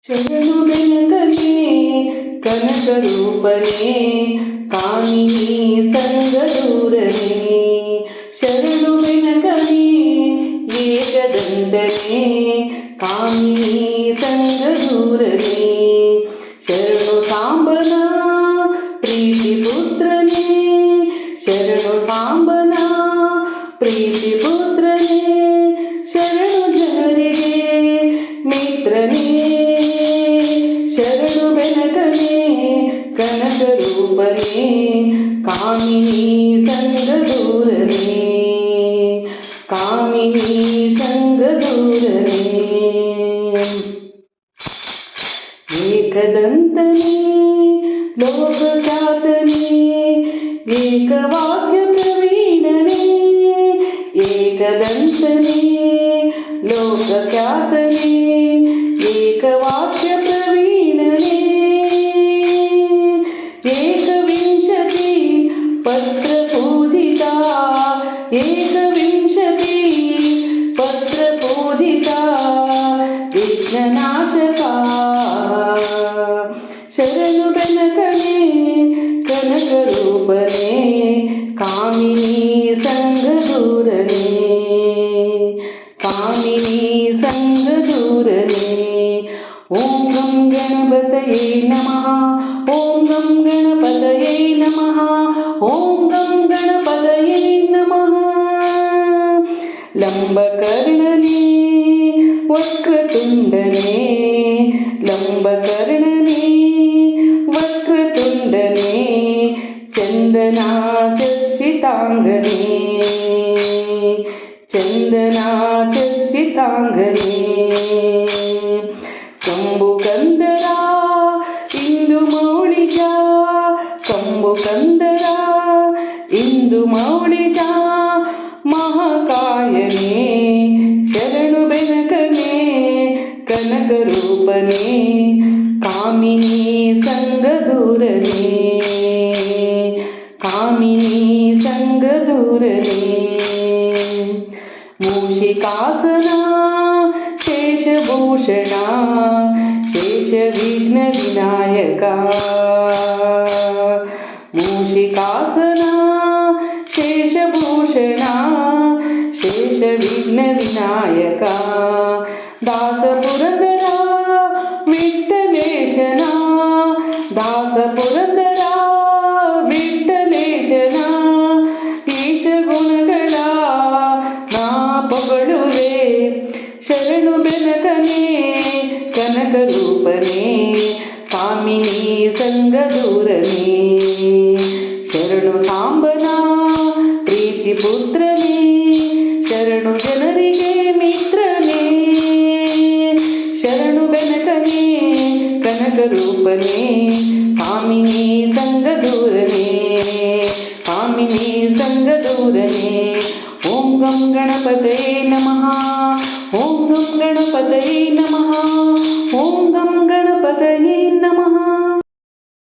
ಶರಣು ಬೆನಕನೆ ಕನಕ ರೂಪನೆ ಕಾಮಿನಿ ಸಂಗದೂರನೆ. ಶರಣು ಬೆನಕನೆ ಏಕದಂತನೆ ಕಾಮಿನಿ ಸಂಗದೂರನೆ. ಶರಣು ಸಾಂಬನ ಪ್ರೀತಿ ಪುತ್ರನೇ. ಶರಣು ಸಾಂಬನ ಪ್ರೀತಿ ಪುತ್ರನೇ. ಶರಣು ಜನರಿಗೆ ಮಿತ್ರನೇ. ಶರಣು ಬೆನಕನೆ ಕನಕ ರೂಪನೆ ಕಾಮಿನಿ ಸಂಗದೂರನೆ. ಕಾಮಿನಿ ಸಂಗದೂರನೆ. ಏಕದಂತನೇ ಲೋಕಖ್ಯಾತನೇ ಏಕವಾಕ್ಯ ಪ್ರವೀಣನೇ. ಏಕದಂತನೇ ಲೋಕಖ್ಯಾತನೇ ಏಕವಾಕ್ಯ ಪ್ರವೀಣನೇ. ಏಕವಿಂಶತಿ ಪತ್ರ ಪೂಜಿತಾ. ಏಕವಿಂಶತಿ ಪತ್ರ ಪೂಜಿತಾ ವಿಘ್ನನಾಶಕ. ಶರಣು ಬೆನಕನೆ ಕನಕ ರೂಪನೆ ಕಾಮಿನಿ ಸಂಗದೂರನೆ. ಕಾಮಿನಿ ಸಂಗದೂರನೆ. ಓಂ ಗಂ ಗಣಪತಯೇ ನಮಃ. ಓಂ ಗಂ ಗಣಪತಯೇ ನಮಃ. ಓಂ ಗಂ ಗಣಪತಯೇ ನಮಃ. ಲಂಬಕರ್ಣನೇ ವಕ್ರತುಂಡನೇ. ಲಂಬಕರ್ಣನೇ ವಕ್ರತುಂಡನೇ ಚಂದನಾಚರ್ಚಿತಾಂಗನೇ. ಚಂದನಾಚರ್ಚಿತಾಂಗನೇ. ಕಂಬುಕಂದರ ಇಂದು ಮೌಳಿಜ. ಕಂಬುಕಂದರ ಇಂದು ಮೌಳಿಜ ಮಹಾಕಾಯನೇ. ಶರಣು ಬೆನಕನೆ ಕನಕ ರೂಪನೆ ಕಾಮಿನಿ ಸಂಗದೂರನೆ. ಕಾಮಿನಿ ಸಂಗದೂರನೆ. ಮೂಷಿಕಾಸನ ಶೇಷಭೂಷಣ ಶೇಷವಿಘ್ನ ವಿನಾಯಕ. ಮೂಷಿಕಾಸನ ಶೇಷಭೂಷಣ ಶೇಷವಿಘ್ನ ವಿನಾಯಕ. ದಾಸಪುರಂದರ ವಿಠ್ಠಲೇಶನ. ದಾಸಪುರಂದರ ವಿಠ್ಠಲೇಶನ. ಈಶ ಗುಣಗಳ ನಾ ಪೊಗಳುವೆ. ಶರಣು ಬೆನಕನೆ ಕನಕ ರೂಪನೆ ಕಾಮಿನಿ ಸಂಗದೂರನೆ. ಶರಣು ಸಾಂಬನ ಪ್ರೀತಿ ಪುತ್ರನೇ. ಶರಣು ಜನರಿಗೆ ಮಿತ್ರನೇ. ಶರಣು ಬೆನಕನೆ ಕನಕ ರೂಪನೆ ಕಾಮಿನಿ ಸಂಗದೂರನೆ. ಕಾಮಿನಿ ಸಂಗದೂರನೆ. ಓಂ ಗಂ ಗಣಪತಯೇ ನಮಃ. ಓಂ ಗಂ ಗಣಪತಯೇ ನಮಃ.